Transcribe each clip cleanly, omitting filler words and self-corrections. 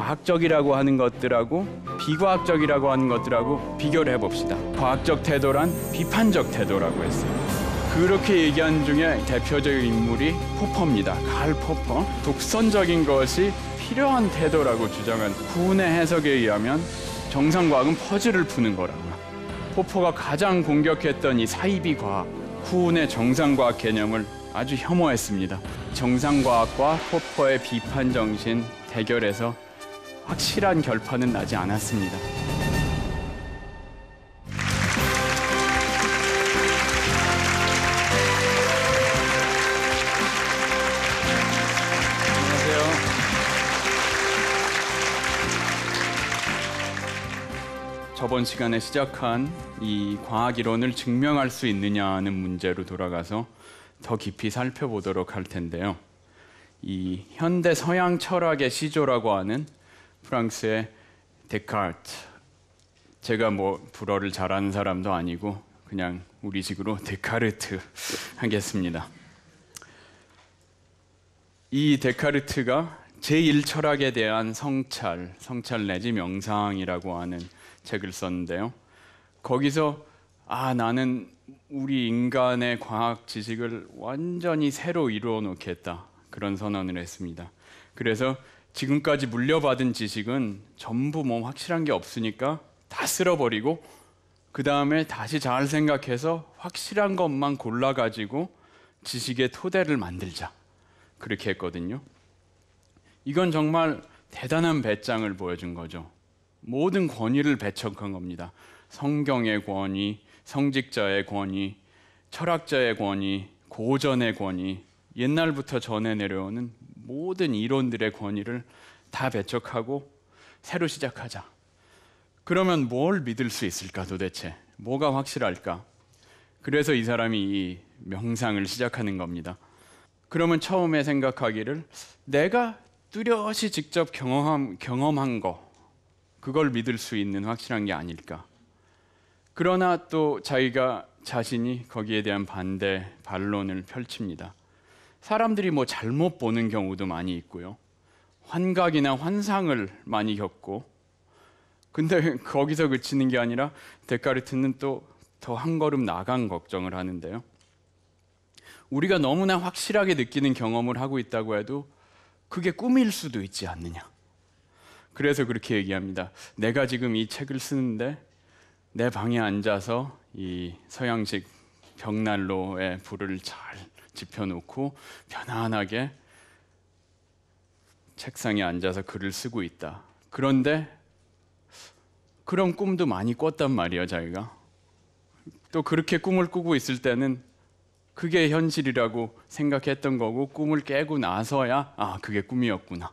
과학적이라고 하는 것들하고 비과학적이라고 하는 것들하고 비교를 해봅시다. 과학적 태도란 비판적 태도라고 했어요. 그렇게 얘기한 중에 대표적인 인물이 포퍼입니다. karl 포퍼. 독선적인 것이 필요한 태도라고 주장한 쿠hn의 해석에 의하면 정상과학은 퍼즐을 푸는 거라고요. 포퍼가 가장 공격했던 이 사이비 과학, 쿠hn의 정상과학 개념을 아주 혐오했습니다. 정상과학과 포퍼의 비판 정신 대결에서 확실한 결판은 나지 않았습니다. 안녕하세요. 저번 시간에 시작한 이 과학 이론을 증명할 수 있느냐는 문제로 돌아가서 더 깊이 살펴보도록 할 텐데요. 이 현대 서양 철학의 시조라고 하는 프랑스의 데카르트, 제가 뭐 불어를 잘하는 사람도 아니고 그냥 우리식으로 데카르트 하겠습니다. 이 데카르트가 제1철학에 대한 성찰 내지 명상이라고 하는 책을 썼는데요. 거기서 나는 우리 인간의 과학 지식을 완전히 새로 이루어 놓겠다, 그런 선언을 했습니다. 그래서 지금까지 물려받은 지식은 전부 확실한 게 없으니까 다 쓸어버리고 그 다음에 다시 잘 생각해서 확실한 것만 골라가지고 지식의 토대를 만들자, 그렇게 했거든요. 이건 정말 대단한 배짱을 보여준 거죠. 모든 권위를 배척한 겁니다. 성경의 권위, 성직자의 권위, 철학자의 권위, 고전의 권위, 옛날부터 전해 내려오는 모든 이론들의 권위를 다 배척하고 새로 시작하자. 그러면 뭘 믿을 수 있을까 도대체? 뭐가 확실할까? 그래서 이 사람이 이 명상을 시작하는 겁니다. 그러면 처음에 생각하기를 내가 뚜렷이 직접 경험한 거, 그걸 믿을 수 있는 확실한 게 아닐까. 그러나 또 자기가 자신이 거기에 대한 반대 반론을 펼칩니다. 사람들이 잘못 보는 경우도 많이 있고요. 환각이나 환상을 많이 겪고, 근데 거기서 그치는 게 아니라 데카르트는 또 더 한 걸음 나간 걱정을 하는데요. 우리가 너무나 확실하게 느끼는 경험을 하고 있다고 해도 그게 꿈일 수도 있지 않느냐. 그래서 그렇게 얘기합니다. 내가 지금 이 책을 쓰는데 내 방에 앉아서 이 서양식 벽난로에 불을 잘 지펴놓고 편안하게 책상에 앉아서 글을 쓰고 있다. 그런데 그런 꿈도 많이 꿨단 말이에요, 자기가. 또 그렇게 꿈을 꾸고 있을 때는 그게 현실이라고 생각했던 거고, 꿈을 깨고 나서야 그게 꿈이었구나,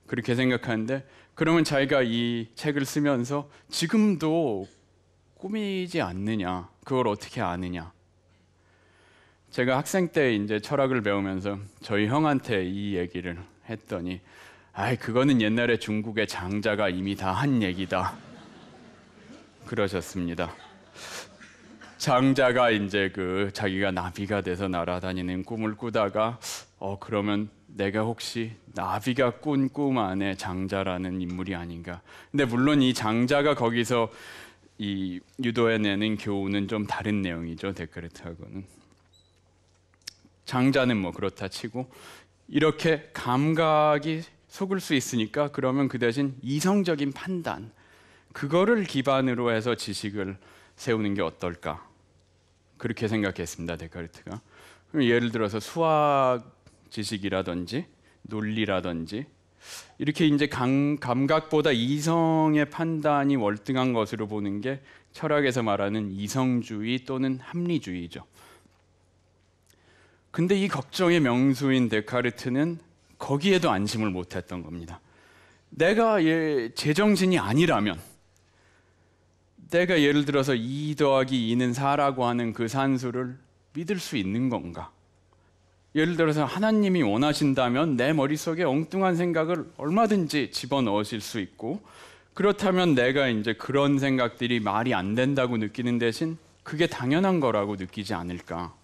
그렇게 생각하는데, 그러면 자기가 이 책을 쓰면서 지금도 꿈이지 않느냐, 그걸 어떻게 아느냐. 제가 학생 때 이제 철학을 배우면서 저희 형한테 이 얘기를 했더니 그거는 옛날에 중국의 장자가 이미 다 한 얘기다, 그러셨습니다. 장자가 이제 자기가 나비가 돼서 날아다니는 꿈을 꾸다가 그러면 내가 혹시 나비가 꾼 꿈 안에 장자라는 인물이 아닌가. 근데 물론 이 장자가 거기서 이 유도해내는 교훈은 좀 다른 내용이죠, 데카르트하고는. 장자는 그렇다 치고, 이렇게 감각이 속을 수 있으니까 그러면 그 대신 이성적인 판단, 그거를 기반으로 해서 지식을 세우는 게 어떨까, 그렇게 생각했습니다, 데카르트가. 예를 들어서 수학 지식이라든지 논리라든지 이렇게 이제 감각보다 이성의 판단이 월등한 것으로 보는 게 철학에서 말하는 이성주의 또는 합리주의죠. 근데 이 걱정의 명수인 데카르트는 거기에도 안심을 못했던 겁니다. 내가 제정신이 아니라면, 내가 예를 들어서 2 더하기 2는 4라고 하는 그 산수를 믿을 수 있는 건가? 예를 들어서 하나님이 원하신다면 내 머릿속에 엉뚱한 생각을 얼마든지 집어넣으실 수 있고, 그렇다면 내가 이제 그런 생각들이 말이 안 된다고 느끼는 대신 그게 당연한 거라고 느끼지 않을까?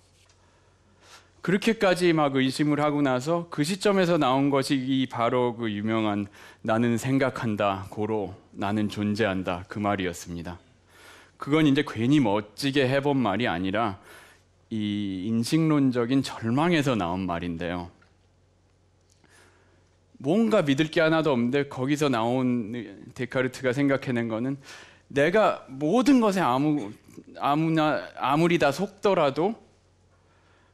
그렇게까지 막 의심을 하고 나서 그 시점에서 나온 것이 이 바로 그 유명한 나는 생각한다, 고로 나는 존재한다 그 말이었습니다. 그건 이제 괜히 멋지게 해본 말이 아니라 이 인식론적인 절망에서 나온 말인데요. 뭔가 믿을 게 하나도 없는데 거기서 나온 데카르트가 생각해낸 거는 내가 모든 것에 아무리 다 속더라도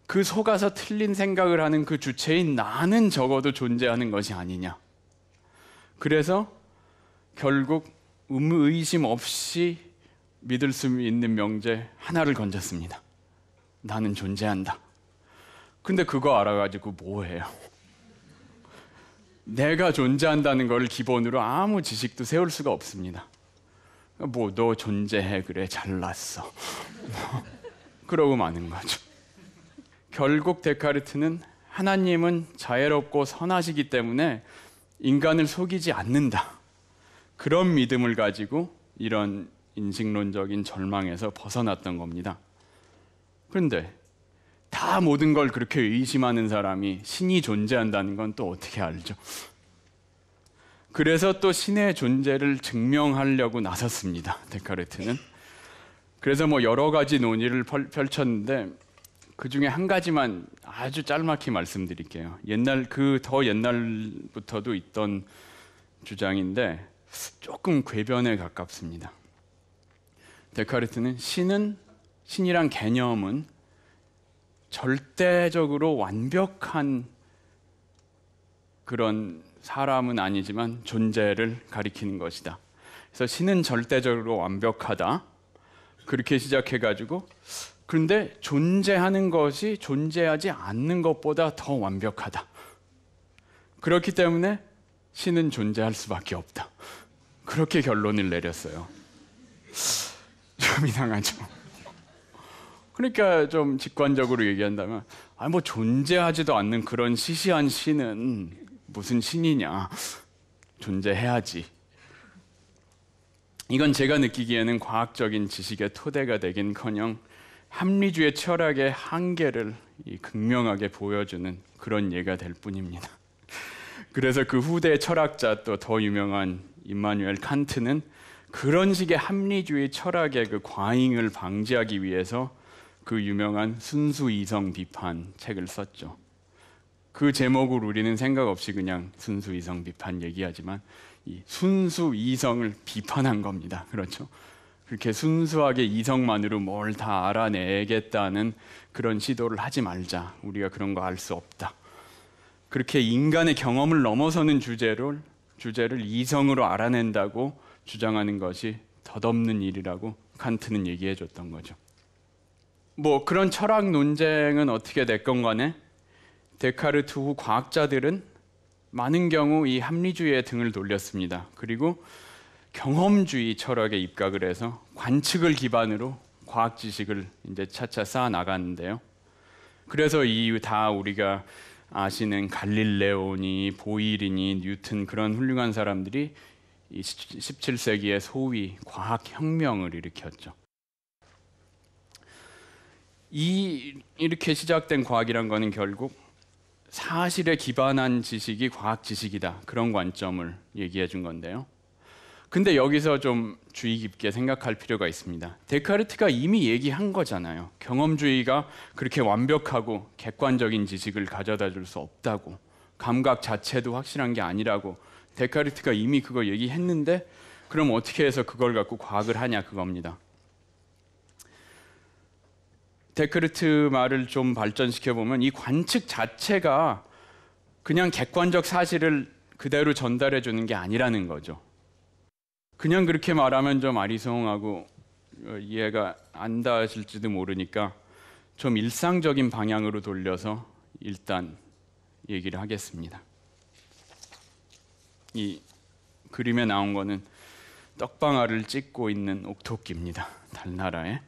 그 속아서 틀린 생각을 하는 그 주체인 나는 적어도 존재하는 것이 아니냐. 그래서 결국 의심 없이 믿을 수 있는 명제 하나를 건졌습니다. 나는 존재한다. 근데 그거 알아가지고 뭐해요? 내가 존재한다는 걸 기본으로 아무 지식도 세울 수가 없습니다. 뭐 너 존재해, 그래, 잘났어. 그러고 마는 거죠. 결국 데카르트는 하나님은 자애롭고 선하시기 때문에 인간을 속이지 않는다. 그런 믿음을 가지고 이런 인식론적인 절망에서 벗어났던 겁니다. 그런데 다 모든 걸 그렇게 의심하는 사람이 신이 존재한다는 건 또 어떻게 알죠? 그래서 또 신의 존재를 증명하려고 나섰습니다. 데카르트는. 그래서 뭐 여러 가지 논의를 펼쳤는데 그 중에 한 가지만 아주 짤막히 말씀드릴게요. 더 옛날부터도 있던 주장인데 조금 궤변에 가깝습니다. 데카르트는 신이란 개념은 절대적으로 완벽한 그런 사람은 아니지만 존재를 가리키는 것이다. 그래서 신은 절대적으로 완벽하다. 그렇게 시작해가지고 그런데 존재하는 것이 존재하지 않는 것보다 더 완벽하다. 그렇기 때문에 신은 존재할 수밖에 없다. 그렇게 결론을 내렸어요. 좀 이상하죠. 그러니까 좀 직관적으로 얘기한다면 뭐 존재하지도 않는 그런 시시한 신은 무슨 신이냐. 존재해야지. 이건 제가 느끼기에는 과학적인 지식의 토대가 되긴커녕 합리주의 철학의 한계를 극명하게 보여주는 그런 예가 될 뿐입니다. 그래서 그 후대 철학자 또 더 유명한 임마누엘 칸트는 그런 식의 합리주의 철학의 그 과잉을 방지하기 위해서 그 유명한 순수 이성 비판 책을 썼죠. 그 제목을 우리는 생각 없이 그냥 순수 이성 비판 얘기하지만 이 순수 이성을 비판한 겁니다. 그렇죠? 그렇게 순수하게 이성만으로 뭘 다 알아내겠다는 그런 시도를 하지 말자. 우리가 그런 거 알 수 없다. 그렇게 인간의 경험을 넘어서는 주제를 이성으로 알아낸다고 주장하는 것이 덧없는 일이라고 칸트는 얘기해 줬던 거죠. 뭐 그런 철학 논쟁은 어떻게 됐건 간에 데카르트 후 과학자들은 많은 경우 이 합리주의에 등을 돌렸습니다. 그리고 경험주의 철학에 입각을 해서 관측을 기반으로 과학 지식을 이제 차차 쌓아 나갔는데요. 그래서 다 우리가 아시는 갈릴레오니 보일이니 뉴턴 그런 훌륭한 사람들이 이 17세기의 소위 과학 혁명을 일으켰죠. 이렇게 시작된 과학이란 거는 결국 사실에 기반한 지식이 과학 지식이다. 그런 관점을 얘기해 준 건데요. 근데 여기서 좀 주의 깊게 생각할 필요가 있습니다. 데카르트가 이미 얘기한 거잖아요. 경험주의가 그렇게 완벽하고 객관적인 지식을 가져다 줄 수 없다고. 감각 자체도 확실한 게 아니라고. 데카르트가 이미 그거 얘기했는데 그럼 어떻게 해서 그걸 갖고 과학을 하냐 그겁니다. 데카르트 말을 좀 발전시켜 보면 이 관측 자체가 그냥 객관적 사실을 그대로 전달해 주는 게 아니라는 거죠. 그냥 그렇게 말하면 좀 아리송하고 이해가 안 닿으실지도 모르니까 좀 일상적인 방향으로 돌려서 일단 얘기를 하겠습니다. 이 그림에 나온 거는 떡방아를 찍고 있는 옥토끼입니다. 달나라에.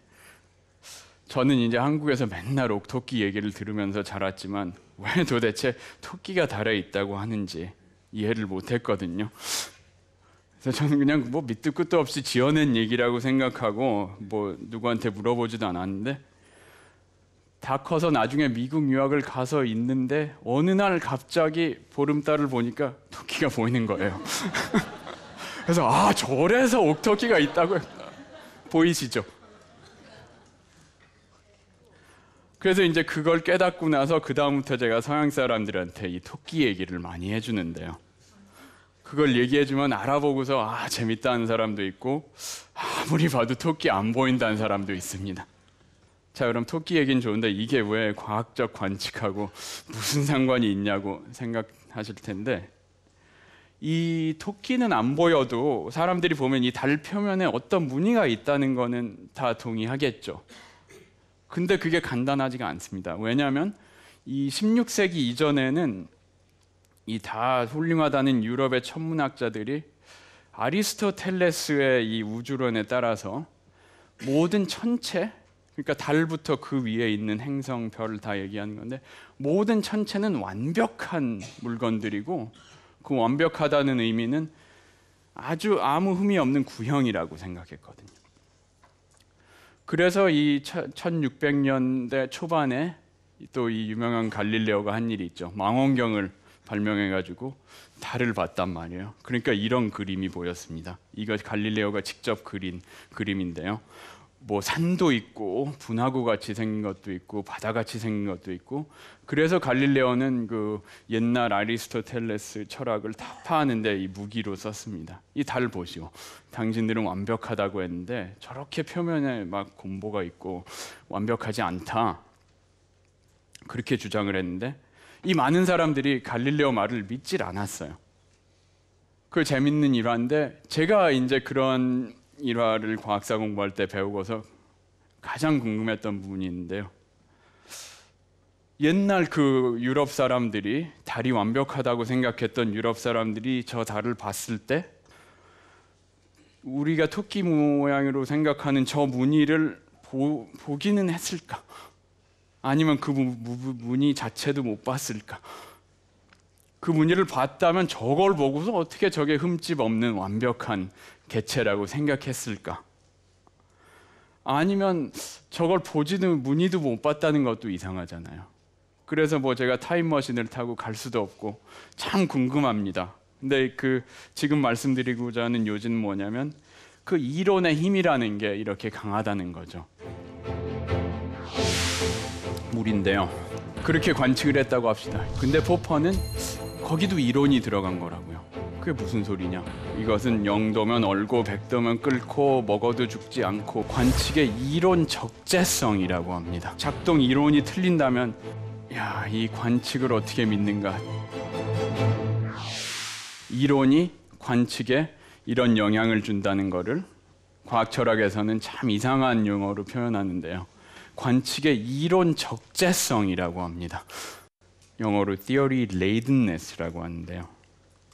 저는 이제 한국에서 맨날 옥토끼 얘기를 들으면서 자랐지만 왜 도대체 토끼가 달에 있다고 하는지 이해를 못했거든요. 그래서 저는 그냥 뭐 밑도 끝도 없이 지어낸 얘기라고 생각하고 뭐 누구한테 물어보지도 않았는데 다 커서 나중에 미국 유학을 가서 있는데 어느 날 갑자기 보름달을 보니까 토끼가 보이는 거예요. 그래서 절에서 옥토끼가 있다고요? 보이시죠? 그래서 이제 그걸 깨닫고 나서 그 다음부터 제가 서양 사람들한테 이 토끼 얘기를 많이 해주는데요. 그걸 얘기해주면 알아보고서 재밌다는 사람도 있고 아무리 봐도 토끼 안 보인다는 사람도 있습니다. 자, 그럼 토끼 얘기는 좋은데 이게 왜 과학적 관측하고 무슨 상관이 있냐고 생각하실 텐데, 이 토끼는 안 보여도 사람들이 보면 이 달 표면에 어떤 무늬가 있다는 거는 다 동의하겠죠. 근데 그게 간단하지가 않습니다. 왜냐하면 이 16세기 이전에는 이 다 훌륭하다는 유럽의 천문학자들이 아리스토텔레스의 이 우주론에 따라서 모든 천체, 그러니까 달부터 그 위에 있는 행성, 별 다 얘기하는 건데, 모든 천체는 완벽한 물건들이고 그 완벽하다는 의미는 아주 아무 흠이 없는 구형이라고 생각했거든요. 그래서 이 1600년대 초반에 또 이 유명한 갈릴레오가 한 일이 있죠. 망원경을 발명해가지고 달을 봤단 말이에요. 그러니까 이런 그림이 보였습니다. 이거 갈릴레오가 직접 그린 그림인데요. 뭐 산도 있고 분화구 같이 생긴 것도 있고 바다같이 생긴 것도 있고, 그래서 갈릴레오는 그 옛날 아리스토텔레스 철학을 타파하는데 이 무기로 썼습니다. 이 달 보시오. 당신들은 완벽하다고 했는데 저렇게 표면에 막 곰보가 있고 완벽하지 않다. 그렇게 주장을 했는데 이 많은 사람들이 갈릴레오 말을 믿질 않았어요. 그 재밌는 일화인데, 제가 이제 그런 일화를 과학사 공부할 때 배우고서 가장 궁금했던 부분이 있는데요. 옛날 그 유럽 사람들이, 달이 완벽하다고 생각했던 유럽 사람들이 저 달을 봤을 때 우리가 토끼 모양으로 생각하는 저 무늬를 보기는 했을까? 아니면 그 무늬 자체도 못 봤을까? 그 무늬를 봤다면 저걸 보고서 어떻게 저게 흠집 없는 완벽한 개체라고 생각했을까? 아니면 저걸 보지는 무늬도 못 봤다는 것도 이상하잖아요. 그래서 뭐 제가 타임머신을 타고 갈 수도 없고 참 궁금합니다. 근데 그 지금 말씀드리고자 하는 요지는 뭐냐면 그 이론의 힘이라는 게 이렇게 강하다는 거죠. 물인데요. 그렇게 관측을 했다고 합시다. 근데 포퍼는 거기도 이론이 들어간 거라고요. 그게 무슨 소리냐? 이것은 0도면 얼고 100도면 끓고 먹어도 죽지 않고 관측의 이론 적재성이라고 합니다. 작동 이론이 틀린다면 이 관측을 어떻게 믿는가? 이론이 관측에 이런 영향을 준다는 것을 과학 철학에서는 참 이상한 용어로 표현하는데요. 관측의 이론 적재성이라고 합니다. 영어로 theory ladenness라고 하는데요.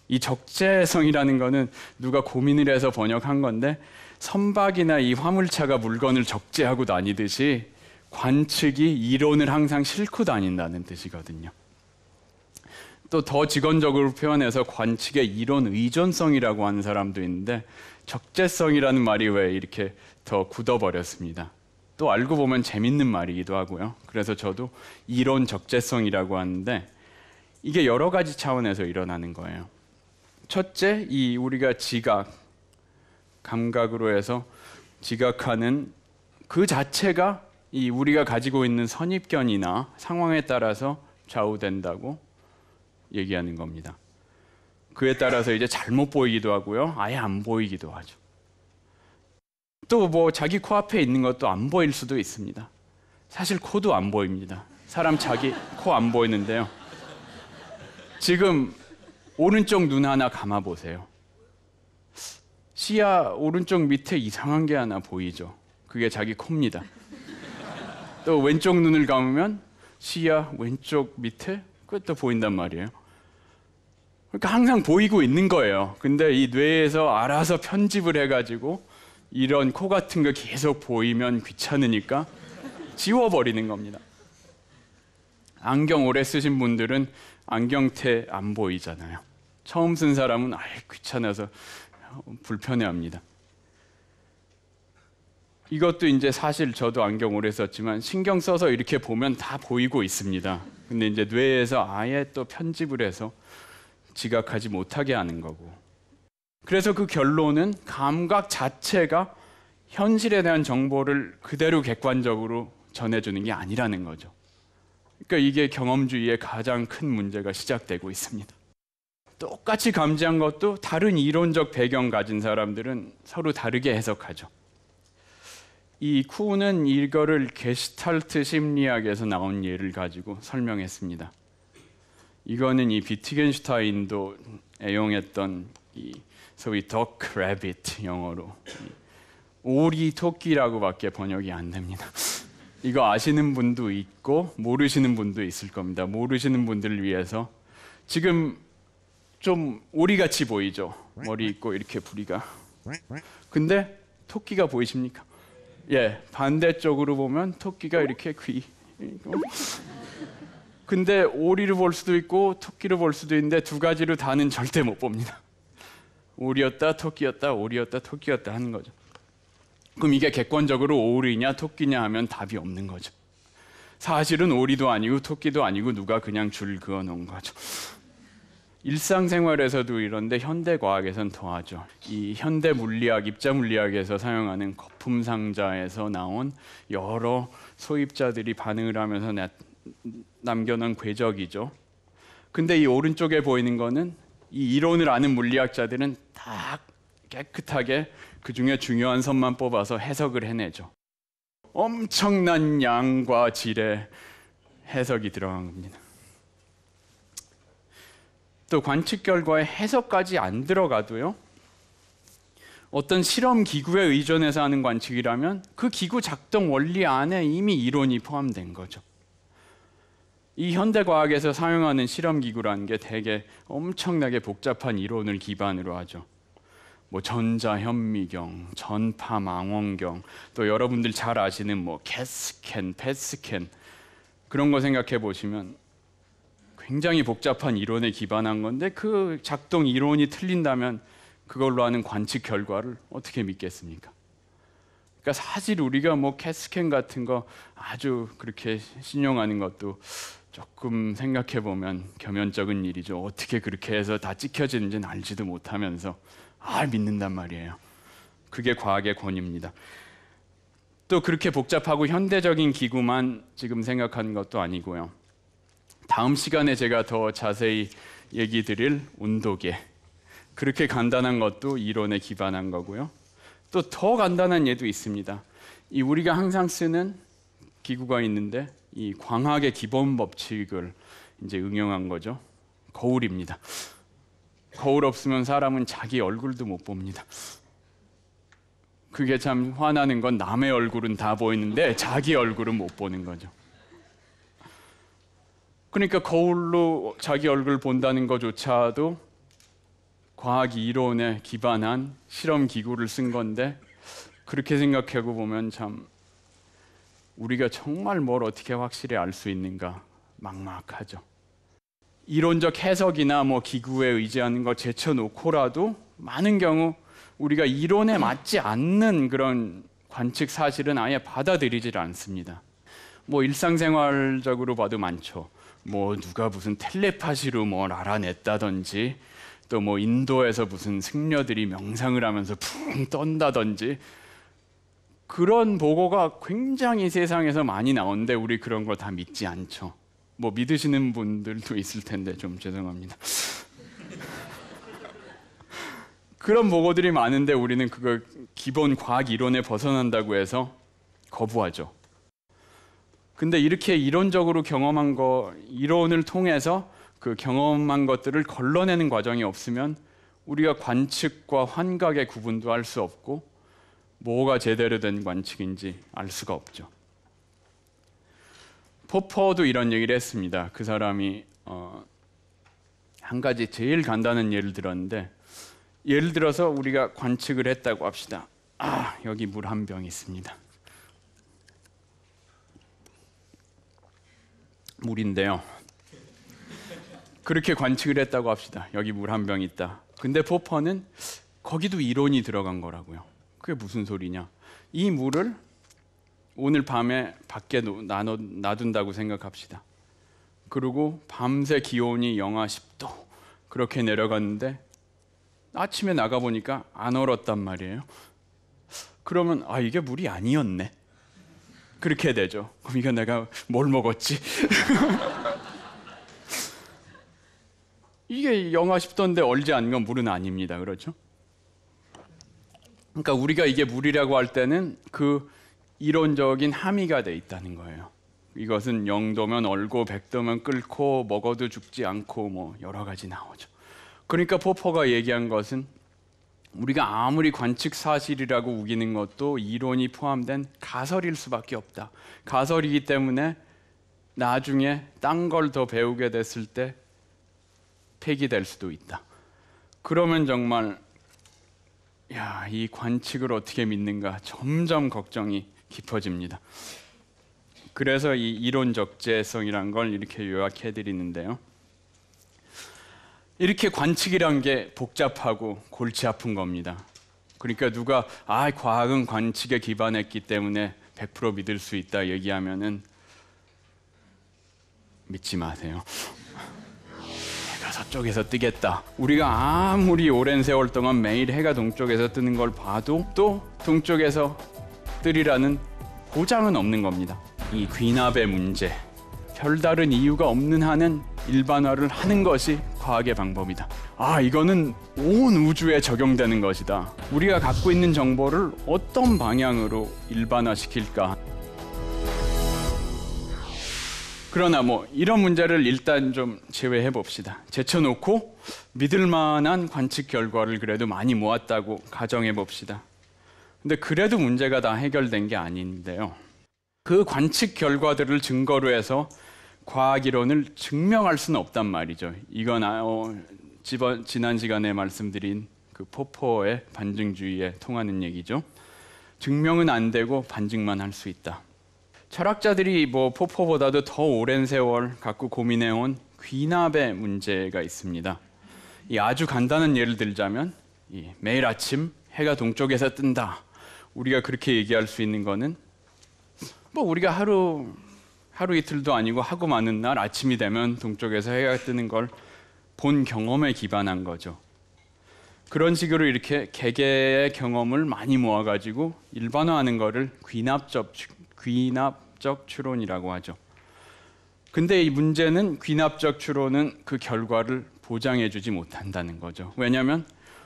이 적재성이라는 거는 누가 고민을 해서 번역한 건데, 선박이나 이 화물차가 물건을 적재하고 다니듯이 관측이 이론을 항상 싣고 다닌다는 뜻이거든요. 또 더 직원적으로 표현해서 관측의 이론 의존성이라고 하는 사람도 있는데, 적재성이라는 말이 왜 이렇게 더 굳어버렸습니다. 또 알고 보면 재밌는 말이기도 하고요. 그래서 저도 이론 적재성이라고 하는데, 이게 여러 가지 차원에서 일어나는 거예요. 첫째, 이 우리가 지각, 감각으로 해서 지각하는 그 자체가 이 우리가 가지고 있는 선입견이나 상황에 따라서 좌우된다고 얘기하는 겁니다. 그에 따라서 이제 잘못 보이기도 하고요, 아예 안 보이기도 하죠. 또 뭐 자기 코앞에 있는 것도 안 보일 수도 있습니다. 사실 코도 안 보입니다. 사람 자기 코 안 보이는데요. 지금 오른쪽 눈 하나 감아 보세요. 시야 오른쪽 밑에 이상한 게 하나 보이죠. 그게 자기 코입니다. 또 왼쪽 눈을 감으면 시야 왼쪽 밑에 그것도 보인단 말이에요. 그러니까 항상 보이고 있는 거예요. 근데 이 뇌에서 알아서 편집을 해가지고 이런 코 같은 거 계속 보이면 귀찮으니까 지워버리는 겁니다. 안경 오래 쓰신 분들은 안경테 안 보이잖아요. 처음 쓴 사람은 아예 귀찮아서 불편해합니다. 이것도 이제 사실 저도 안경 오래 썼지만 신경 써서 이렇게 보면 다 보이고 있습니다. 근데 이제 뇌에서 아예 또 편집을 해서 지각하지 못하게 하는 거고. 그래서 그 결론은 감각 자체가 현실에 대한 정보를 그대로 객관적으로 전해주는 게 아니라는 거죠. 그러니까 이게 경험주의의 가장 큰 문제가 시작되고 있습니다. 똑같이 감지한 것도 다른 이론적 배경 가진 사람들은 서로 다르게 해석하죠. 이 쿠는 이거를 게슈탈트 심리학에서 나온 예를 가지고 설명했습니다. 이거는 이 비트겐슈타인도 애용했던 이 소위 덕 래빗, 영어로 오리 토끼라고밖에 번역이 안 됩니다. 이거 아시는 분도 있고 모르시는 분도 있을 겁니다. 모르시는 분들을 위해서 지금 좀 오리같이 보이죠? 머리 있고 이렇게 부리가. 근데 토끼가 보이십니까? 예, 반대쪽으로 보면 토끼가 이렇게 귀. 근데 오리를 볼 수도 있고 토끼를 볼 수도 있는데 두 가지로 다는 절대 못 봅니다. 오리였다 토끼였다 오리였다 토끼였다 하는 거죠. 그럼 이게 객관적으로 오리냐 토끼냐 하면 답이 없는 거죠. 사실은 오리도 아니고 토끼도 아니고 누가 그냥 줄 그어 놓은 거죠. 일상생활에서도 이런데 현대과학에선 더하죠. 이 현대물리학, 입자물리학에서 사용하는 거품 상자에서 나온 여러 소입자들이 반응을 하면서 남겨놓은 궤적이죠. 근데 이 오른쪽에 보이는 거는 이 이론을 아는 물리학자들은 다 깨끗하게 그 중에 중요한 선만 뽑아서 해석을 해내죠. 엄청난 양과 질의 해석이 들어간 겁니다. 또 관측 결과에 해석까지 안 들어가도요, 어떤 실험 기구에 의존해서 하는 관측이라면 그 기구 작동 원리 안에 이미 이론이 포함된 거죠. 이 현대과학에서 사용하는 실험 기구라는 게 되게 엄청나게 복잡한 이론을 기반으로 하죠. 뭐 전자현미경, 전파망원경, 또 여러분들 잘 아시는 뭐 캣스캔, 펫스캔, 그런 거 생각해 보시면 굉장히 복잡한 이론에 기반한 건데 그 작동 이론이 틀린다면 그걸로 하는 관측 결과를 어떻게 믿겠습니까? 그러니까 사실 우리가 뭐 캣스캔 같은 거 아주 그렇게 신용하는 것도 조금 생각해 보면 겸연쩍은 일이죠. 어떻게 그렇게 해서 다 찍혀지는지는 알지도 못하면서 믿는단 말이에요. 그게 과학의 권위입니다. 또 그렇게 복잡하고 현대적인 기구만 지금 생각하는 것도 아니고요. 다음 시간에 제가 더 자세히 얘기 드릴 온도계, 그렇게 간단한 것도 이론에 기반한 거고요. 또 더 간단한 예도 있습니다. 이 우리가 항상 쓰는 기구가 있는데 이 광학의 기본 법칙을 이제 응용한 거죠. 거울입니다. 거울 없으면 사람은 자기 얼굴도 못 봅니다. 그게 참 화나는 건 남의 얼굴은 다 보이는데 자기 얼굴은 못 보는 거죠. 그러니까 거울로 자기 얼굴 본다는 것조차도 과학 이론에 기반한 실험 기구를 쓴 건데, 그렇게 생각해 보면 참 우리가 정말 뭘 어떻게 확실히 알 수 있는가 막막하죠. 이론적 해석이나 뭐 기구에 의지하는 거 제쳐놓고라도 많은 경우 우리가 이론에 맞지 않는 그런 관측 사실은 아예 받아들이질 않습니다. 뭐 일상생활적으로 봐도 많죠. 뭐 누가 무슨 텔레파시로 뭘 알아냈다든지, 또 뭐 인도에서 무슨 승려들이 명상을 하면서 붕 떤다든지, 그런 보고가 굉장히 세상에서 많이 나오는데 우리 그런 거 다 믿지 않죠. 뭐 믿으시는 분들도 있을 텐데 좀 죄송합니다. 그런 보고들이 많은데 우리는 그걸 기본 과학 이론에 벗어난다고 해서 거부하죠. 근데 이렇게 이론적으로 경험한 거, 이론을 통해서 그 경험한 것들을 걸러내는 과정이 없으면 우리가 관측과 환각의 구분도 할 수 없고 뭐가 제대로 된 관측인지 알 수가 없죠. 포퍼도 이런 얘기를 했습니다. 그 사람이 한 가지 제일 간단한 예를 들었는데, 예를 들어서 우리가 관측을 했다고 합시다. 여기 물 한 병 있습니다. 물인데요. 그렇게 관측을 했다고 합시다. 여기 물 한 병 있다. 근데 포퍼는 거기도 이론이 들어간 거라고요. 그게 무슨 소리냐? 이 물을 오늘 밤에 밖에 놔둔다고 생각합시다. 그리고 밤새 기온이 영하 10도 그렇게 내려갔는데 아침에 나가보니까 안 얼었단 말이에요. 그러면 이게 물이 아니었네, 그렇게 되죠. 그럼 이거 내가 뭘 먹었지? 이게 영하 10도인데 얼지 않은 건 물은 아닙니다. 그렇죠? 그러니까 우리가 이게 물이라고 할 때는 그 이론적인 함의가 돼 있다는 거예요. 이것은 0도면 얼고 100도면 끓고 먹어도 죽지 않고 뭐 여러 가지 나오죠. 그러니까 포퍼가 얘기한 것은 우리가 아무리 관측 사실이라고 우기는 것도 이론이 포함된 가설일 수밖에 없다. 가설이기 때문에 나중에 딴 걸 더 배우게 됐을 때 폐기될 수도 있다. 그러면 정말 이 관측을 어떻게 믿는가 점점 걱정이 깊어집니다. 그래서 이 이론 적재성이란 걸 이렇게 요약해 드리는데요. 이렇게 관측이란 게 복잡하고 골치 아픈 겁니다. 그러니까 누가 과학은 관측에 기반했기 때문에 100% 믿을 수 있다 얘기하면은 믿지 마세요. 해가 서쪽에서 뜨겠다. 우리가 아무리 오랜 세월 동안 매일 해가 동쪽에서 뜨는 걸 봐도 또 동쪽에서 뜨리라는 보장은 없는 겁니다. 이 귀납의 문제, 별다른 이유가 없는 한은 일반화를 하는 것이 과학의 방법이다. 이거는 온 우주에 적용되는 것이다. 우리가 갖고 있는 정보를 어떤 방향으로 일반화시킬까? 그러나 이런 문제를 일단 좀 제외해 봅시다. 제쳐놓고 믿을 만한 관측 결과를 그래도 많이 모았다고 가정해 봅시다. 근데 그래도 문제가 다 해결된 게 아닌데요. 그 관측 결과들을 증거로 해서 과학 이론을 증명할 수는 없단 말이죠. 이건 지난 시간에 말씀드린 그 포퍼의 반증주의에 통하는 얘기죠. 증명은 안 되고 반증만 할 수 있다. 철학자들이 포퍼보다도 더 오랜 세월 갖고 고민해온 귀납의 문제가 있습니다. 이 아주 간단한 예를 들자면 매일 아침 해가 동쪽에서 뜬다. 우리가 그렇게 얘기할 수 있는 거는 우리가 하루 이틀도 아니고 하고 많은 날 아침이 되면 동쪽에서 해가 뜨는 걸 본 경험에 기반한 거죠. 그런 식으로 이렇게 개개의 경험을 많이 모아가지고 일반화하는 거를 귀납적 추론이라고 하죠. 근데 이 문제는 귀납적 추론은 그 결과를 보장해주지 못한다는 거죠. 왜냐하면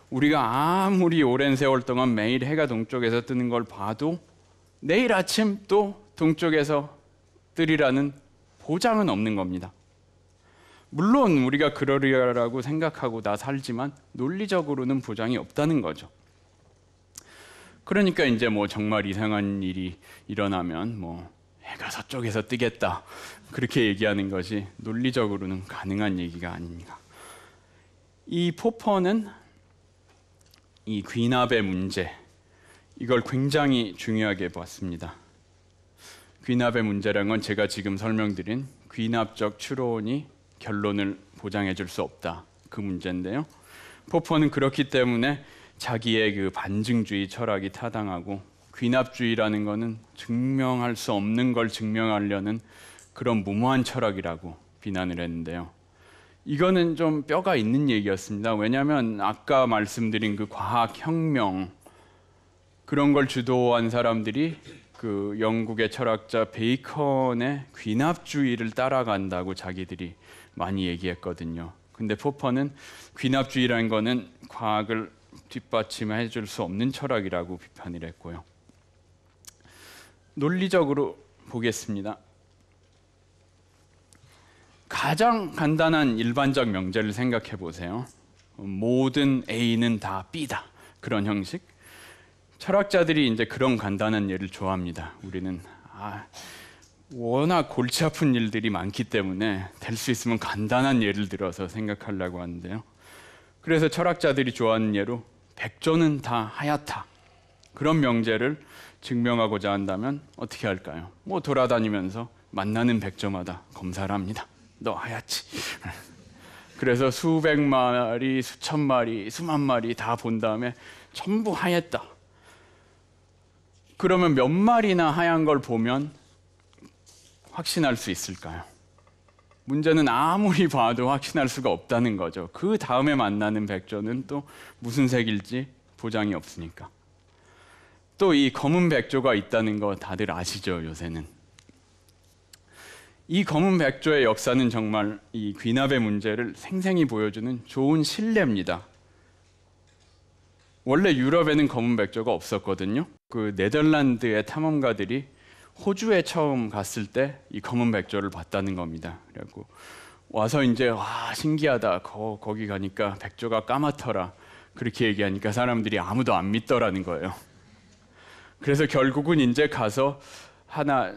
우리가 아무리 오랜 세월 동안 매일 해가 동쪽에서 뜨는 걸 봐도 내일 아침 또 동쪽에서 뜨리라는 보장은 없는 겁니다. 물론 우리가 그러리라고 생각하고 다 살지만 논리적으로는 보장이 없다는 거죠. 그러니까 이제 정말 이상한 일이 일어나면 해가 서쪽에서 뜨겠다 그렇게 얘기하는 것이 논리적으로는 가능한 얘기가 아닙니다. 이 포퍼는 이 귀납의 문제, 이걸 굉장히 중요하게 봤습니다. 귀납의 문제란 건 제가 지금 설명드린 귀납적 추론이 결론을 보장해 줄 수 없다, 그 문제인데요. 포퍼는 그렇기 때문에 자기의 그 반증주의 철학이 타당하고 귀납주의라는 것은 증명할 수 없는 걸 증명하려는 그런 무모한 철학이라고 비난을 했는데요. 이거는 좀 뼈가 있는 얘기였습니다. 왜냐하면 아까 말씀드린 그 과학혁명, 그런 걸 주도한 사람들이 그 영국의 철학자 베이컨의 귀납주의를 따라간다고 자기들이 많이 얘기했거든요. 근데 포퍼는 귀납주의라는 거는 과학을 뒷받침해 줄 수 없는 철학이라고 비판을 했고요. 논리적으로 보겠습니다. 가장 간단한 일반적 명제를 생각해 보세요. 모든 A는 다 B다, 그런 형식. 철학자들이 이제 그런 간단한 예를 좋아합니다. 우리는 워낙 골치 아픈 일들이 많기 때문에 될 수 있으면 간단한 예를 들어서 생각하려고 하는데요. 그래서 철학자들이 좋아하는 예로 백조는 다 하얗다, 그런 명제를 증명하고자 한다면 어떻게 할까요? 돌아다니면서 만나는 백조마다 검사를 합니다. 너 하얗지? 그래서 수백 마리, 수천 마리, 수만 마리 다 본 다음에 전부 하얗다. 그러면 몇 마리나 하얀 걸 보면 확신할 수 있을까요? 문제는 아무리 봐도 확신할 수가 없다는 거죠. 그 다음에 만나는 백조는 또 무슨 색일지 보장이 없으니까. 또 이 검은 백조가 있다는 거 다들 아시죠, 요새는. 이 검은 백조의 역사는 정말 이 귀납의 문제를 생생히 보여주는 좋은 신뢰입니다. 원래 유럽에는 검은 백조가 없었거든요. 그 네덜란드의 탐험가들이 호주에 처음 갔을 때 이 검은 백조를 봤다는 겁니다. 그래갖고 와서 이제 와 신기하다. 거기 가니까 백조가 까맣더라. 그렇게 얘기하니까 사람들이 아무도 안 믿더라는 거예요. 그래서 결국은 이제 가서 하나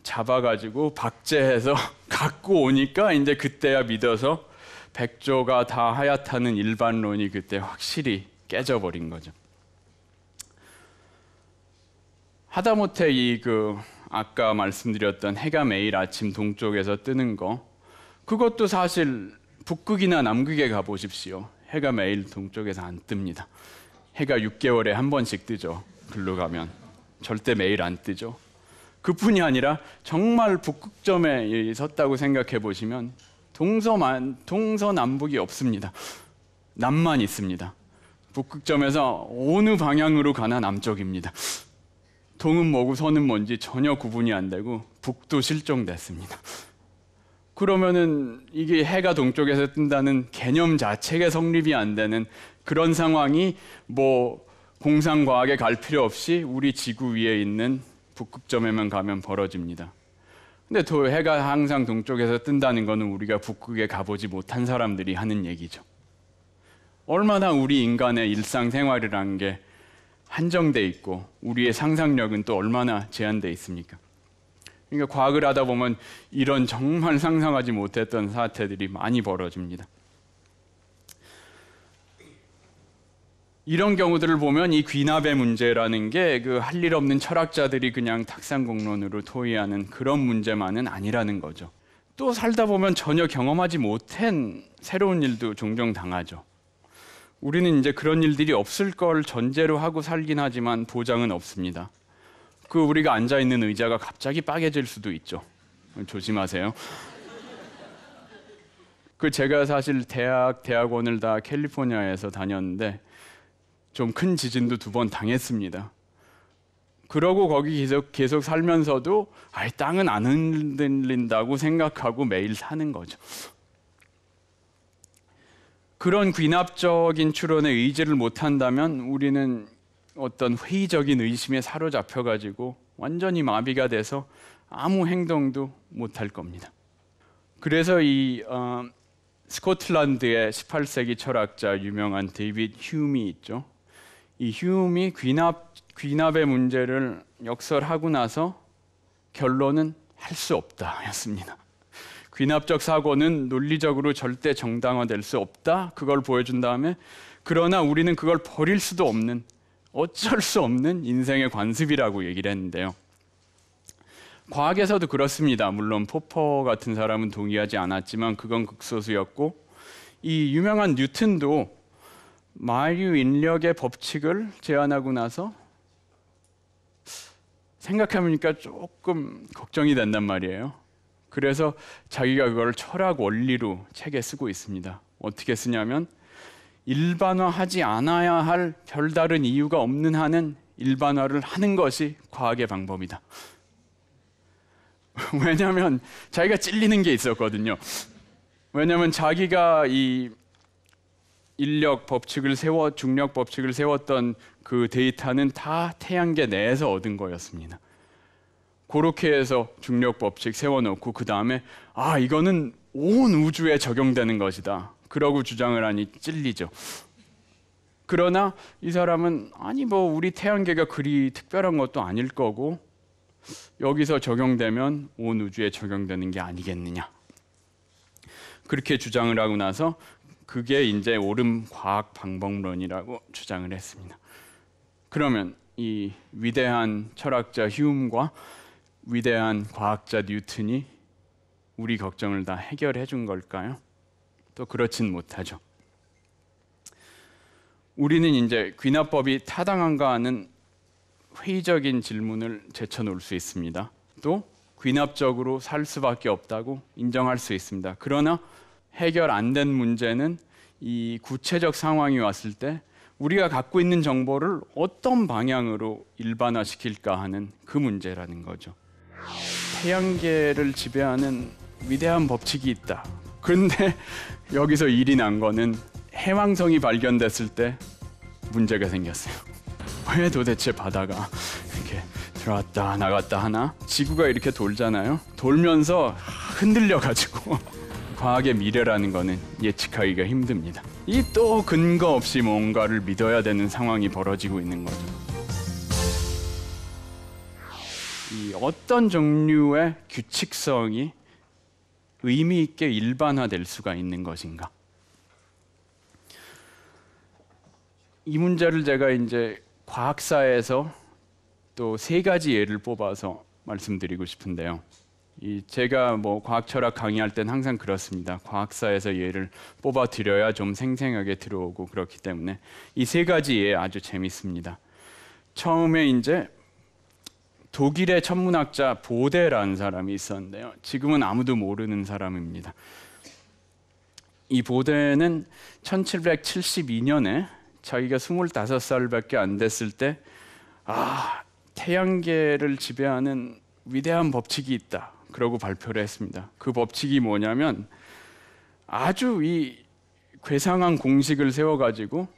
잡아가지고 박제해서 갖고 오니까 이제 그때야 믿어서 백조가 다 하얗다는 일반론이 그때 확실히 깨져버린 거죠. 하다못해 아까 말씀드렸던 해가 매일 아침 동쪽에서 뜨는 거, 그것도 사실 북극이나 남극에 가보십시오. 해가 매일 동쪽에서 안 뜹니다. 해가 6개월에 한 번씩 뜨죠. 글로 가면 절대 매일 안 뜨죠. 그뿐이 아니라 정말 북극점에 섰다고 생각해 보시면 동서남북이 없습니다. 남만 있습니다. 북극점에서 어느 방향으로 가나 남쪽입니다. 동은 뭐고 서는 뭔지 전혀 구분이 안 되고 북도 실종됐습니다. 그러면은 이게 해가 동쪽에서 뜬다는 개념 자체가 성립이 안 되는 그런 상황이 뭐 공상과학에 갈 필요 없이 우리 지구 위에 있는 북극점에만 가면 벌어집니다. 근데 또 해가 항상 동쪽에서 뜬다는 것은 우리가 북극에 가보지 못한 사람들이 하는 얘기죠. 얼마나 우리 인간의 일상생활이라는 게 한정돼 있고 우리의 상상력은 또 얼마나 제한돼 있습니까? 그러니까 과학을 하다 보면 이런 정말 상상하지 못했던 사태들이 많이 벌어집니다. 이런 경우들을 보면 이 귀납의 문제라는 게 그 할 일 없는 철학자들이 그냥 탁상공론으로 토의하는 그런 문제만은 아니라는 거죠. 또 살다 보면 전혀 경험하지 못한 새로운 일도 종종 당하죠. 우리는 이제 그런 일들이 없을 걸 전제로 하고 살긴 하지만 보장은 없습니다. 우리가 앉아 있는 의자가 갑자기 빠개질 수도 있죠. 조심하세요. 제가 사실 대학원을 다 캘리포니아에서 다녔는데 좀 큰 지진도 2번 당했습니다. 그러고 거기 계속 살면서도 땅은 안 흔들린다고 생각하고 매일 사는 거죠. 그런 귀납적인 추론에 의지를 못한다면 우리는 어떤 회의적인 의심에 사로잡혀가지고 완전히 마비가 돼서 아무 행동도 못할 겁니다. 그래서 스코틀랜드의 18세기 철학자 유명한 데이비드 휴미 있죠. 이 휴미 귀납의 문제를 역설하고 나서 결론은 할 수 없다였습니다. 귀납적 사고는 논리적으로 절대 정당화될 수 없다. 그걸 보여준 다음에 그러나 우리는 그걸 버릴 수도 없는 어쩔 수 없는 인생의 관습이라고 얘기를 했는데요. 과학에서도 그렇습니다. 물론 포퍼 같은 사람은 동의하지 않았지만 그건 극소수였고 이 유명한 뉴턴도 마유 인력의 법칙을 제안하고 나서 생각해보니까 조금 걱정이 된단 말이에요. 그래서 자기가 그걸 철학 원리로 책에 쓰고 있습니다. 어떻게 쓰냐면 일반화하지 않아야 할 별다른 이유가 없는 한은 일반화를 하는 것이 과학의 방법이다. 왜냐하면 자기가 찔리는 게 있었거든요. 왜냐하면 자기가 이 인력 법칙을 중력 법칙을 세웠던 그 데이터는 다 태양계 내에서 얻은 거였습니다. 그렇게 해서 중력 법칙 세워놓고 그 다음에 이거는 온 우주에 적용되는 것이다. 그러고 주장을 하니 찔리죠. 그러나 이 사람은 우리 태양계가 그리 특별한 것도 아닐 거고 여기서 적용되면 온 우주에 적용되는 게 아니겠느냐. 그렇게 주장을 하고 나서 그게 이제 옳은 과학 방법론이라고 주장을 했습니다. 그러면 이 위대한 철학자 휴움과 위대한 과학자 뉴턴이 우리 걱정을 다 해결해 준 걸까요? 또 그렇진 못하죠. 우리는 이제 귀납법이 타당한가 하는 회의적인 질문을 제쳐놓을 수 있습니다. 또 귀납적으로 살 수밖에 없다고 인정할 수 있습니다. 그러나 해결 안 된 문제는 이 구체적 상황이 왔을 때 우리가 갖고 있는 정보를 어떤 방향으로 일반화시킬까 하는 그 문제라는 거죠. 태양계를 지배하는 위대한 법칙이 있다. 그런데 여기서 일이 난 거는 해왕성이 발견됐을 때 문제가 생겼어요. 왜 도대체 바다가 이렇게 들어왔다 나갔다 하나? 지구가 이렇게 돌잖아요. 돌면서 흔들려가지고 과학의 미래라는 거는 예측하기가 힘듭니다. 이 또 근거 없이 뭔가를 믿어야 되는 상황이 벌어지고 있는 거죠. 이 어떤 종류의 규칙성이 의미 있게 일반화될 수가 있는 것인가? 이 문제를 제가 이제 과학사에서 또 3가지 예를 뽑아서 말씀드리고 싶은데요. 제가 과학 철학 강의할 땐 항상 그렇습니다. 과학사에서 예를 뽑아 드려야 좀 생생하게 들어오고 그렇기 때문에 이 3가지 예 아주 재밌습니다. 처음에 이제 독일의 천문학자 보데라는 사람이 있었는데요. 지금은 아무도 모르는 사람입니다. 이 보데는 1772년에 자기가 25살밖에 안 됐을 때 태양계를 지배하는 위대한 법칙이 있다. 그러고 발표를 했습니다. 그 법칙이 뭐냐면 아주 이 괴상한 공식을 세워가지고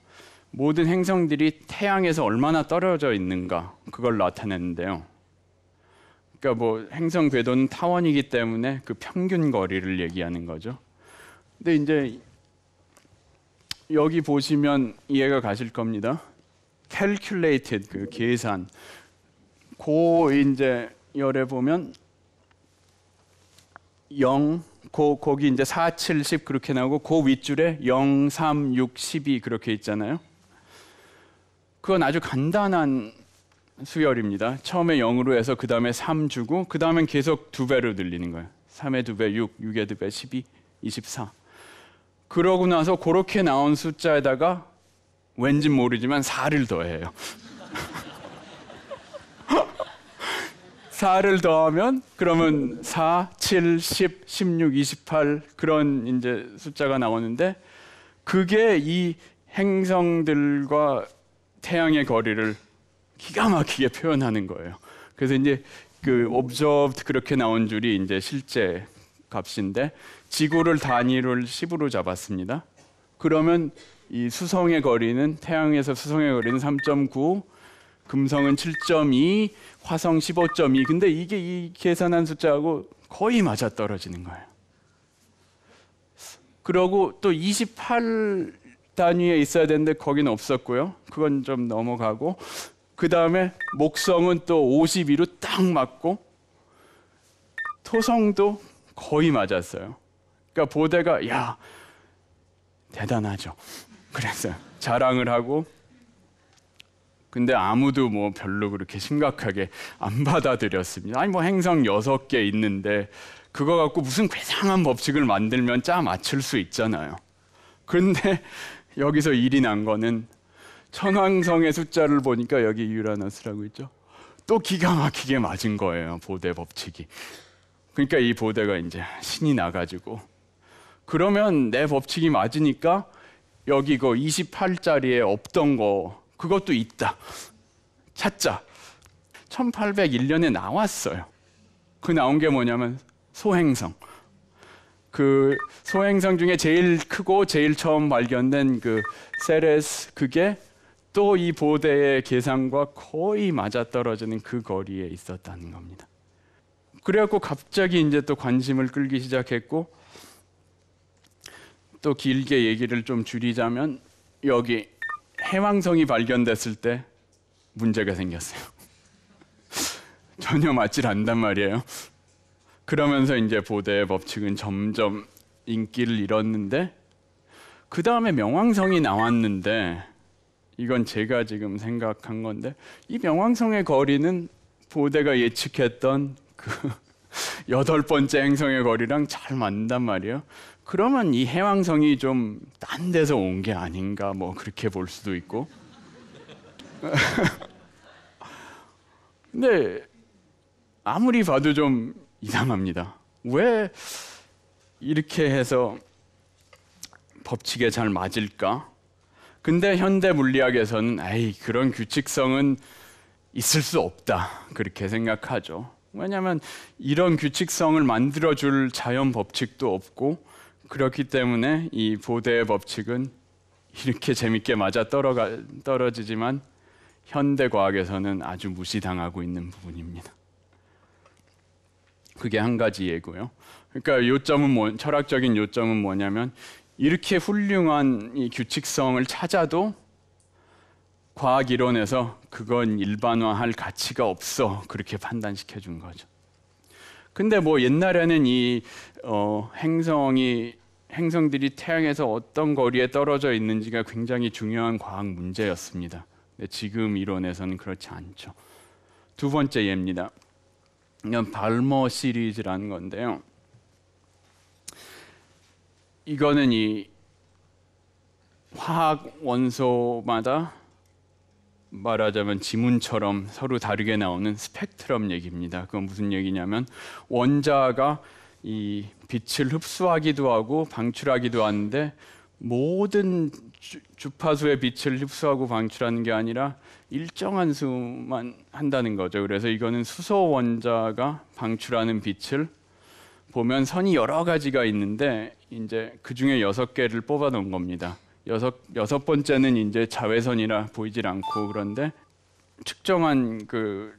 모든 행성들이 태양에서 얼마나 떨어져 있는가 그걸 나타냈는데요. 그러니까 행성 궤도는 타원이기 때문에 그 평균 거리를 얘기하는 거죠. 근데 이제 여기 보시면 이해가 가실 겁니다. calculated 그 계산. 이제 열에 보면 0, 거기 이제 4, 7, 10 그렇게 나오고 그 윗줄에 0, 3, 6, 12 그렇게 있잖아요. 그건 아주 간단한 수열입니다. 처음에 0으로 해서 그 다음에 3 주고 그 다음엔 계속 2배로 늘리는 거예요. 3의 2배 6, 6의 2배 12, 24. 그러고 나서 그렇게 나온 숫자에다가 왠지 모르지만 4를 더해요. 4를 더하면 그러면 4, 7, 10, 16, 28 그런 이제 숫자가 나오는데 그게 이 행성들과 태양의 거리를 기가 막히게 표현하는 거예요. 그래서 이제 그 observed 그렇게 나온 줄이 이제 실제 값인데 지구를 단위를 10으로 잡았습니다. 그러면 이 수성의 거리는 태양에서 수성의 거리는 3.9, 금성은 7.2, 화성 15.2. 근데 이게 이 계산한 숫자하고 거의 맞아 떨어지는 거예요. 그러고 또 28 단위에 있어야 되는데 거기는 없었고요. 그건 좀 넘어가고 그 다음에 목성은 또 52로 딱 맞고 토성도 거의 맞았어요. 그러니까 보데가 야 대단하죠. 그래서 자랑을 하고 근데 아무도 별로 그렇게 심각하게 안 받아들였습니다. 아니 행성 6개 있는데 그거 갖고 무슨 괴상한 법칙을 만들면 짜 맞출 수 있잖아요. 그런데 여기서 일이 난 거는 천왕성의 숫자를 보니까 여기 유라너스라고 있죠. 또 기가 막히게 맞은 거예요. 보데 법칙이. 그러니까 이 보데가 이제 신이 나가지고 그러면 내 법칙이 맞으니까 여기 그 28짜리에 없던 거 그것도 있다. 찾자. 1801년에 나왔어요. 그 나온 게 뭐냐면 소행성. 그 소행성 중에 제일 크고 제일 처음 발견된 그 세레스 그게 또 이 보데의 계산과 거의 맞아떨어지는 그 거리에 있었다는 겁니다. 그래갖고 갑자기 이제 또 관심을 끌기 시작했고 또 길게 얘기를 좀 줄이자면 여기 해왕성이 발견됐을 때 문제가 생겼어요. 전혀 맞질 않단 말이에요. 그러면서 이제 보데의 법칙은 점점 인기를 잃었는데 그 다음에 명왕성이 나왔는데 이건 제가 지금 생각한 건데 이 명왕성의 거리는 보데가 예측했던 그 8번째 행성의 거리랑 잘 맞는단 말이에요. 그러면 이 해왕성이 좀 딴 데서 온 게 아닌가 그렇게 볼 수도 있고 근데 아무리 봐도 좀 이상합니다. 왜 이렇게 해서 법칙에 잘 맞을까? 근데 현대 물리학에서는 그런 규칙성은 있을 수 없다, 그렇게 생각하죠. 왜냐하면 이런 규칙성을 만들어줄 자연 법칙도 없고, 그렇기 때문에 이 보대의 법칙은 이렇게 재밌게 맞아 떨어지지만 현대 과학에서는 아주 무시당하고 있는 부분입니다. 그게 한 가지 예고요. 그러니까 요점은 철학적인 요점은 뭐냐면, 이렇게 훌륭한 이 규칙성을 찾아도 과학 이론에서 그건 일반화할 가치가 없어, 그렇게 판단시켜 준 거죠. 근데 뭐 옛날에는 이 행성들이 태양에서 어떤 거리에 떨어져 있는지가 굉장히 중요한 과학 문제였습니다. 근데 지금 이론에서는 그렇지 않죠. 두 번째 예입니다. 이건 발머 시리즈라는 건데요. 이거는 이 화학 원소마다 말하자면 지문처럼 서로 다르게 나오는 스펙트럼 얘기입니다. 그건 무슨 얘기냐면, 원자가 이 빛을 흡수하기도 하고 방출하기도 하는데, 모든 주파수의 빛을 흡수하고 방출하는 게 아니라 일정한 수만 한다는 거죠. 그래서 이거는 수소 원자가 방출하는 빛을 보면 선이 여러 가지가 있는데, 이제 그 중에 6개를 뽑아 놓은 겁니다. 여섯 번째는 이제 자외선이라 보이질 않고, 그런데 측정한 그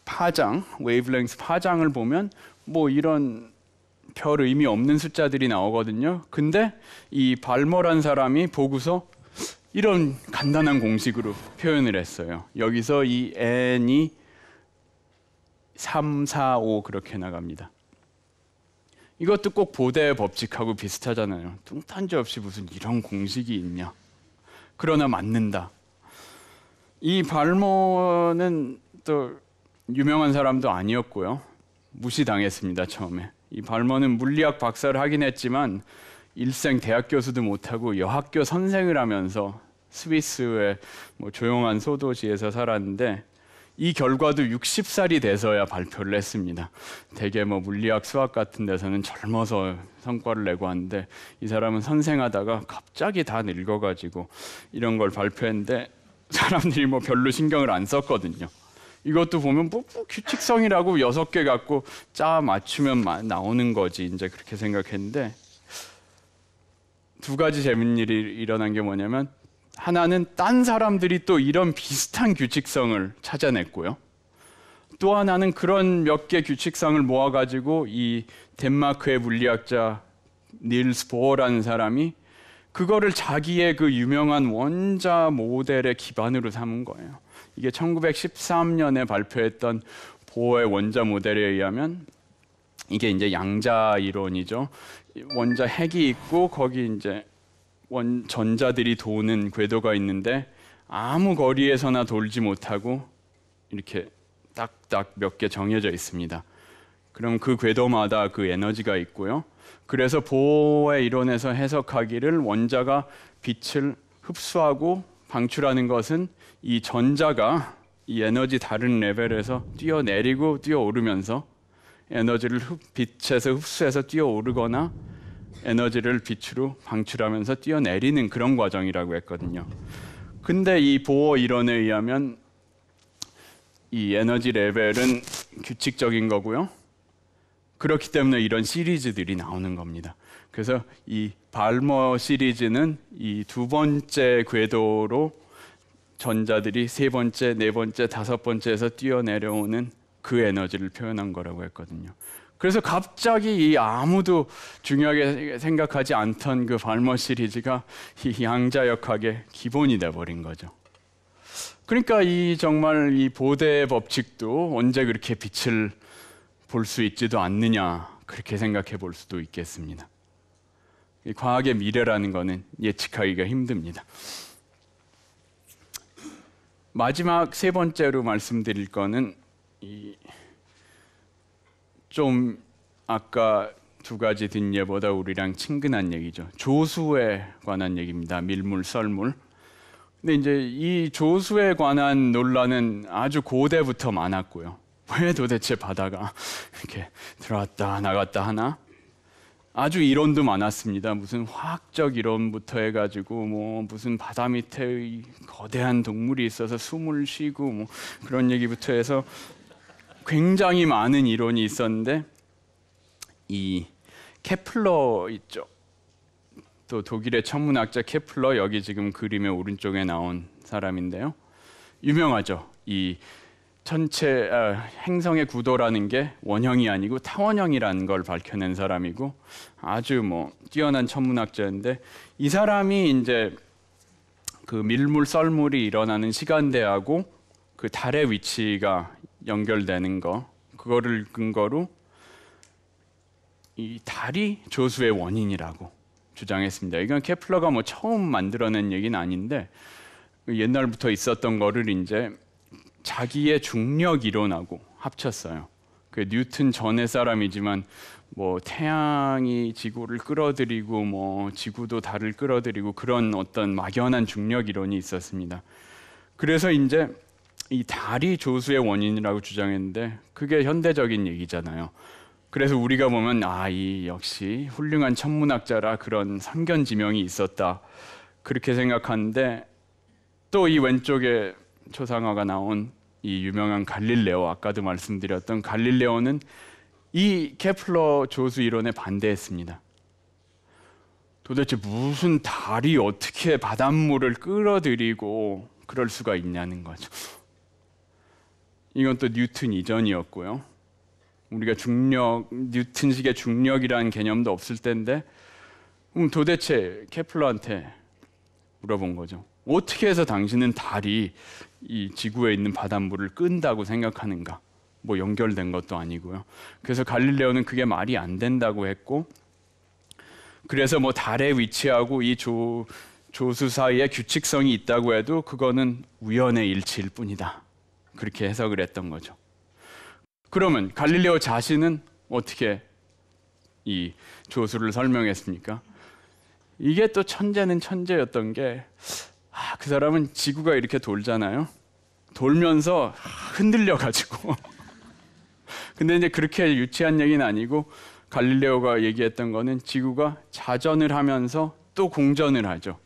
파장, 웨이브랭스 파장을 보면 뭐 이런 별 의미 없는 숫자들이 나오거든요. 근데 이 발머란 사람이 보고서 이런 간단한 공식으로 표현을 했어요. 여기서 이 n이 3, 4, 5 그렇게 나갑니다. 이것도 꼭 보대의 법칙하고 비슷하잖아요. 뚱딴지 없이 무슨 이런 공식이 있냐. 그러나 맞는다. 이 발머는 또 유명한 사람도 아니었고요. 무시당했습니다, 처음에. 이 발머는 물리학 박사를 하긴 했지만 일생 대학 교수도 못하고 여학교 선생을 하면서 스위스의 뭐 조용한 소도시에서 살았는데, 이 결과도 60살이 돼서야 발표를 했습니다. 되게 뭐 물리학, 수학 같은 데서는 젊어서 성과를 내고 하는데, 이 사람은 선생하다가 갑자기 다 늙어가지고 이런 걸 발표했는데 사람들이 뭐 별로 신경을 안 썼거든요. 이것도 보면 뭐 규칙성이라고 6개 갖고 짜 맞추면 나오는 거지, 이제 그렇게 생각했는데, 두 가지 재밌는 일이 일어난 게 뭐냐면, 하나는 딴 사람들이 또 이런 비슷한 규칙성을 찾아냈고요. 또 하나는 그런 몇 개 규칙성을 모아가지고 이 덴마크의 물리학자 닐스 보어라는 사람이 그거를 자기의 그 유명한 원자 모델의 기반으로 삼은 거예요. 이게 1913년에 발표했던 보어의 원자 모델에 의하면, 이게 이제 양자 이론이죠. 원자 핵이 있고 거기 이제 전자들이 도는 궤도가 있는데, 아무 거리에서나 돌지 못하고 이렇게 딱딱 몇 개 정해져 있습니다. 그럼 그 궤도마다 그 에너지가 있고요. 그래서 보어의 이론에서 해석하기를 원자가 빛을 흡수하고 방출하는 것은 이 전자가 이 에너지 다른 레벨에서 뛰어내리고 뛰어오르면서 에너지를 빛에서 흡수해서 뛰어오르거나 에너지를 빛으로 방출하면서 뛰어내리는 그런 과정이라고 했거든요. 근데 이 보어 이론에 의하면 이 에너지 레벨은 규칙적인 거고요. 그렇기 때문에 이런 시리즈들이 나오는 겁니다. 그래서 이 발머 시리즈는 이 두 번째 궤도로 전자들이 세 번째, 네 번째, 다섯 번째에서 뛰어내려오는 그 에너지를 표현한 거라고 했거든요. 그래서 갑자기 이 아무도 중요하게 생각하지 않던 그 발머 시리즈가 이 양자역학의 기본이 돼버린 거죠. 그러니까 이 정말 이 보대의 법칙도 언제 그렇게 빛을 볼 수 있지도 않느냐, 그렇게 생각해 볼 수도 있겠습니다. 이 과학의 미래라는 거는 예측하기가 힘듭니다. 마지막 세 번째로 말씀드릴 거는 좀 아까 두 가지 뒷예보다 우리랑 친근한 얘기죠. 조수에 관한 얘기입니다. 밀물, 썰물. 근데 이제 이 조수에 관한 논란은 아주 고대부터 많았고요. 왜 도대체 바다가 이렇게 들어왔다 나갔다 하나? 아주 이론도 많았습니다. 무슨 화학적 이론부터 해가지고 뭐 무슨 바다 밑에 거대한 동물이 있어서 숨을 쉬고 뭐 그런 얘기부터 해서 굉장히 많은 이론이 있었는데, 이 케플러 있죠. 또 독일의 천문학자 케플러, 여기 지금 그림의 오른쪽에 나온 사람인데요. 유명하죠. 이 전체 행성의 구도라는 게 원형이 아니고 타원형이라는 걸 밝혀낸 사람이고 아주 뭐 뛰어난 천문학자인데, 이 사람이 이제 그 밀물 썰물이 일어나는 시간대하고 그 달의 위치가 연결되는 거, 그거를 근거로 이 달이 조수의 원인이라고 주장했습니다. 이건 케플러가 뭐 처음 만들어낸 얘기는 아닌데 옛날부터 있었던 거를 이제 자기의 중력 이론하고 합쳤어요. 그 뉴턴 전의 사람이지만 뭐 태양이 지구를 끌어들이고 뭐 지구도 달을 끌어들이고 그런 어떤 막연한 중력 이론이 있었습니다. 그래서 이제 이 달이 조수의 원인이라고 주장했는데 그게 현대적인 얘기잖아요. 그래서 우리가 보면 이 역시 훌륭한 천문학자라 그런 선견지명이 있었다 그렇게 생각하는데, 또 이 왼쪽에 초상화가 나온 이 유명한 갈릴레오, 아까도 말씀드렸던 갈릴레오는 이 케플러 조수 이론에 반대했습니다. 도대체 무슨 달이 어떻게 바닷물을 끌어들이고 그럴 수가 있냐는 거죠. 이건 또 뉴턴 이전이었고요. 우리가 뉴턴식의 중력이라는 개념도 없을 때인데, 도대체 케플러한테 물어본 거죠. 어떻게 해서 당신은 달이 이 지구에 있는 바닷물을 끈다고 생각하는가? 뭐 연결된 것도 아니고요. 그래서 갈릴레오는 그게 말이 안 된다고 했고, 그래서 뭐 달에 위치하고 이 조수 사이에 규칙성이 있다고 해도 그거는 우연의 일치일 뿐이다. 그렇게 해석을 했던 거죠. 그러면 갈릴레오 자신은 어떻게 이 조수를 설명했습니까? 이게 또 천재는 천재였던 게, 그 사람은 지구가 이렇게 돌잖아요. 돌면서 흔들려가지고 근데 이제 그렇게 유치한 얘기는 아니고, 갈릴레오가 얘기했던 거는 지구가 자전을 하면서 또 공전을 하죠.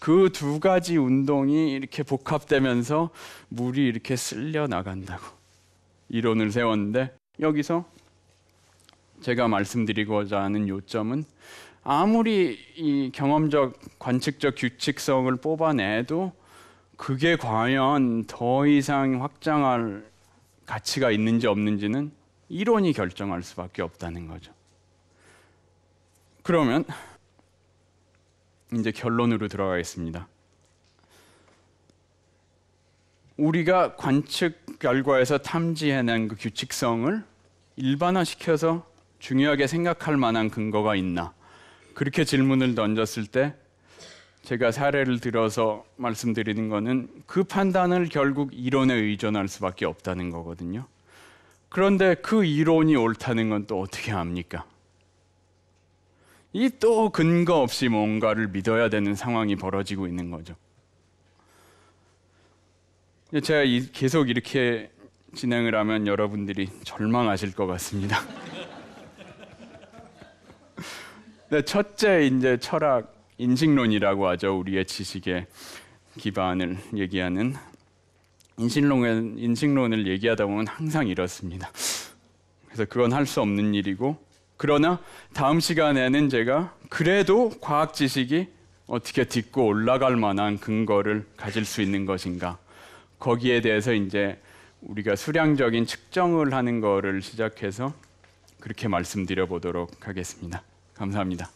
그 두 가지 운동이 이렇게 복합되면서 물이 이렇게 쓸려 나간다고 이론을 세웠는데, 여기서 제가 말씀드리고자 하는 요점은 아무리 이 경험적 관측적 규칙성을 뽑아내도 그게 과연 더 이상 확장할 가치가 있는지 없는지는 이론이 결정할 수밖에 없다는 거죠. 그러면 이제 결론으로 들어가겠습니다. 우리가 관측 결과에서 탐지해낸 그 규칙성을 일반화시켜서 중요하게 생각할 만한 근거가 있나? 그렇게 질문을 던졌을 때 제가 사례를 들어서 말씀드리는 거는 그 판단을 결국 이론에 의존할 수밖에 없다는 거거든요. 그런데 그 이론이 옳다는 건 또 어떻게 합니까? 이 또 근거 없이 뭔가를 믿어야 되는 상황이 벌어지고 있는 거죠. 제가 계속 이렇게 진행을 하면 여러분들이 절망하실 것 같습니다. 네, 첫째 이제 철학 인식론이라고 하죠. 우리의 지식의 기반을 얘기하는 인식론을 얘기하다 보면 항상 이렇습니다. 그래서 그건 할 수 없는 일이고, 그러나 다음 시간에는 제가 그래도 과학 지식이 어떻게 딛고 올라갈 만한 근거를 가질 수 있는 것인가, 거기에 대해서 이제 우리가 수량적인 측정을 하는 거를 시작해서 그렇게 말씀드려 보도록 하겠습니다. 감사합니다.